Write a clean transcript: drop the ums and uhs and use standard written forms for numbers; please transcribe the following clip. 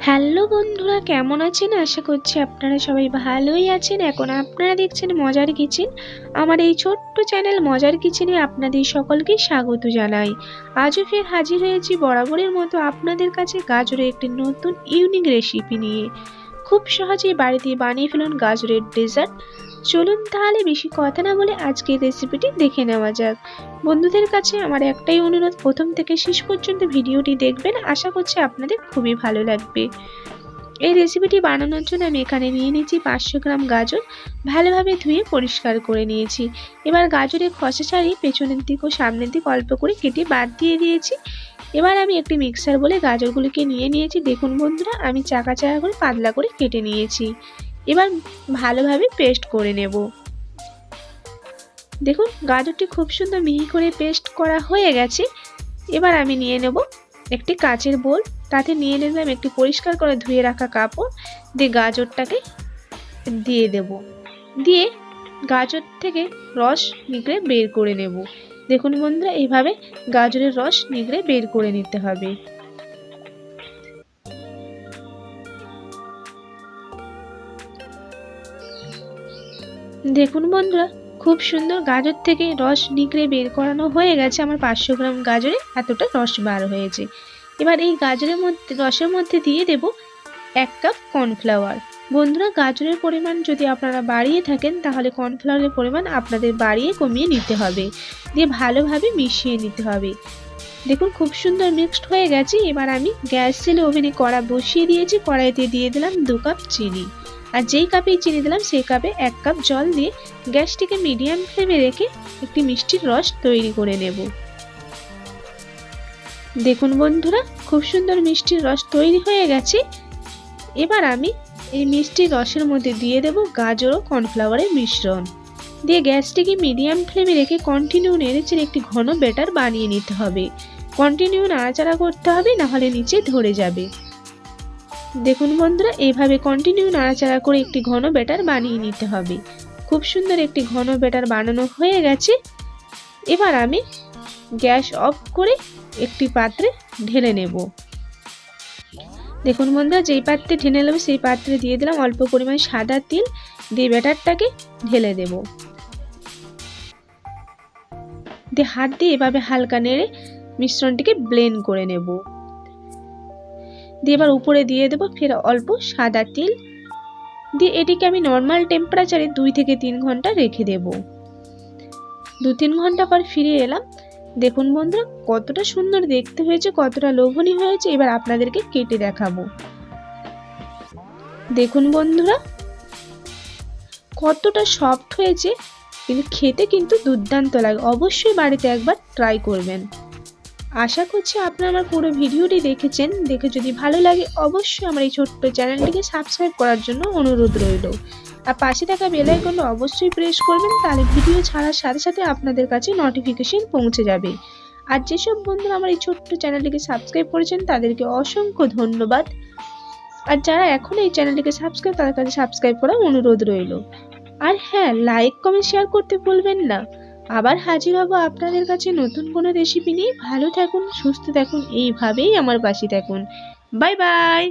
Hello বন্ধুরা, কেমন আছেন? আশা করছি আপনারা সবাই ভালোই আছেন। এখন আপনারা দেখছেন মজার কিচেন। আমার এই ছোট্ট চ্যানেল মজার কিচেনে আপনাদের সকলকে স্বাগত জানাই। আজও ফের হাজির হয়েছি বরাবরের মতো আপনাদের কাছে গাজরের একটি নতুন ইউনিক রেসিপি নিয়ে। খুব সহজেই বাড়িতে বানিয়ে ফেলুন গাজরের ডেজার্ট। চলুন তাহলে বেশি কথা না বলে আজকের রেসিপিটি দেখে নেওয়া যাক। বন্ধুদের কাছে আমার একটাই অনুরোধ, প্রথম থেকে শেষ পর্যন্ত ভিডিওটি দেখবেন। আশা করছি আপনাদের খুবই ভালো লাগবে। এই রেসিপিটি বানানোর জন্য আমি এখানে নিয়ে নিয়েছি 500 গ্রাম গাজর। ভালোভাবে ধুয়ে পরিষ্কার করে নিয়েছি। এবার গাজরের খোসা ছাড়িয়ে পেছনের দিক ও সামনের দিক অল্প করে কেটে বাদ দিয়ে দিয়েছি। এবার আমি একটি মিক্সার বলে গাজরগুলিকে নিয়ে নিয়েছি। দেখুন বন্ধুরা, আমি চাকা চাকা করে পাতলা করে কেটে নিয়েছি। এবার ভালোভাবে পেস্ট করে নেব। দেখুন গাজরটি খুব সুন্দর মিহি করে পেস্ট করা হয়ে গেছে। এবার আমি নিয়ে নেব একটি কাচের বোল। তাতে নিয়ে নিলাম একটি পরিষ্কার করে ধুয়ে রাখা কাপড়। দিয়ে গাজরটাকে দিয়ে দেব। দিয়ে গাজর থেকে রস নিগড়ে বের করে নেব। দেখুন বন্ধুরা, এইভাবে গাজরের রস নিগড়ে বের করে নিতে হবে। দেখুন বন্ধুরা, খুব সুন্দর গাজর থেকে রস নিগড়ে বের করানো হয়ে গেছে। আমার 500 গ্রাম গাজরে এতটা রস বার হয়েছে। এবার এই গাজরের মধ্যে রসের মধ্যে দিয়ে দেব 1 কাপ কর্নফ্লাওয়ার। বন্ধুরা, গাজরের পরিমাণ যদি আপনারা বাড়িয়ে থাকেন তাহলে কর্নফ্লাওয়ারের পরিমাণ আপনাদের বাড়িয়ে কমিয়ে নিতে হবে। দিয়ে ভালোভাবে মিশিয়ে নিতে হবে। দেখুন খুব সুন্দর মিক্সড হয়ে গেছে। এবার আমি গ্যাস জেলে ওভেনে কড়া বসিয়ে দিয়েছি। কড়াইতে দিয়ে দিলাম 2 কাপ চিনি। আর যেই কাপে চিনি দিলাম সেই কাপে 1 কাপ জল দিয়ে গ্যাসটিকে মিডিয়াম ফ্লেমে রেখে একটি মিষ্টির রস তৈরি করে নেব। দেখুন বন্ধুরা, খুব সুন্দর মিষ্টির রস তৈরি হয়ে গেছে। এবার আমি এই মিষ্টির রসের মধ্যে দিয়ে দেব গাজর ও কর্নফ্লাওয়ারের মিশ্রণ। দিয়ে গ্যাসটিকে মিডিয়াম ফ্লেমে রেখে কন্টিনিউ নেড়েচেড়ে একটি ঘন ব্যাটার বানিয়ে নিতে হবে। কন্টিনিউ নাড়াচাড়া করতে হবে, না হলে নিচে ধরে যাবে। দেখুন বন্ধুরা, এইভাবে কন্টিনিউ নাড়াচাড়া করে একটি ঘন ব্যাটার বানিয়ে নিতে হবে। খুব সুন্দর একটি ঘন ব্যাটার বানানো হয়ে গেছে। এবার আমি গ্যাস অফ করে একটি পাত্রে ঢেলে নেব। দেখুন বন্ধুরা, যেই পাত্রে ঢেলে নেব সেই পাত্রে দিয়ে দিলাম অল্প পরিমাণ সাদা তেল। দিয়ে ব্যাটারটাকে ঢেলে দেব। দিয়ে হাত দিয়ে এভাবে হালকা নেড়ে মিশ্রণটিকে ব্লেন্ড করে নেব। দিয়ে এবার উপরে দিয়ে দেব ফের অল্প সাদা তেল। দিয়ে এটিকে আমি নর্মাল টেম্পারেচারে 2 থেকে 3 ঘন্টা রেখে দেব। 2-3 ঘন্টা পর ফিরে এলাম। দেখুন বন্ধুরা, কতটা সুন্দর দেখতে হয়েছে, কতটা লোভনীয় হয়েছে। এবার আপনাদেরকে কেটে দেখাবো। দেখুন বন্ধুরা, কতটা সফট হয়েছে, কিন্তু খেতে কিন্তু দুর্দান্ত লাগে। অবশ্যই বাড়িতে একবার ট্রাই করবেন। আশা করছি আপনারা আমার পুরো ভিডিওটি দেখেছেন। দেখে যদি ভালো লাগে অবশ্যই আমার এই ছোট্ট চ্যানেলটিকে সাবস্ক্রাইব করার জন্য অনুরোধ রইল। আর পাশে থাকা বেল আইকনটা অবশ্যই প্রেস করবেন, তাহলে ভিডিও ছাড়ার সাথে সাথে আপনাদের কাছে নোটিফিকেশন পৌঁছে যাবে। আর যেসব বন্ধুরা আমার এই ছোট্ট চ্যানেলটিকে সাবস্ক্রাইব করেছেন তাদেরকে অসংখ্য ধন্যবাদ। আর যারা এখন এই চ্যানেলটিকে সাবস্ক্রাইব, তাদের কাছে সাবস্ক্রাইব করার অনুরোধ রইল। আর হ্যাঁ, লাইক কমেন্ট শেয়ার করতে ভুলবেন না। আবার হাজির হব আপনাদের কাছে নতুন কোনো রেসিপি নিয়ে। ভালো থাকুন, সুস্থ থাকুন, এইভাবেই আমার পাশে থাকুন। Bye bye.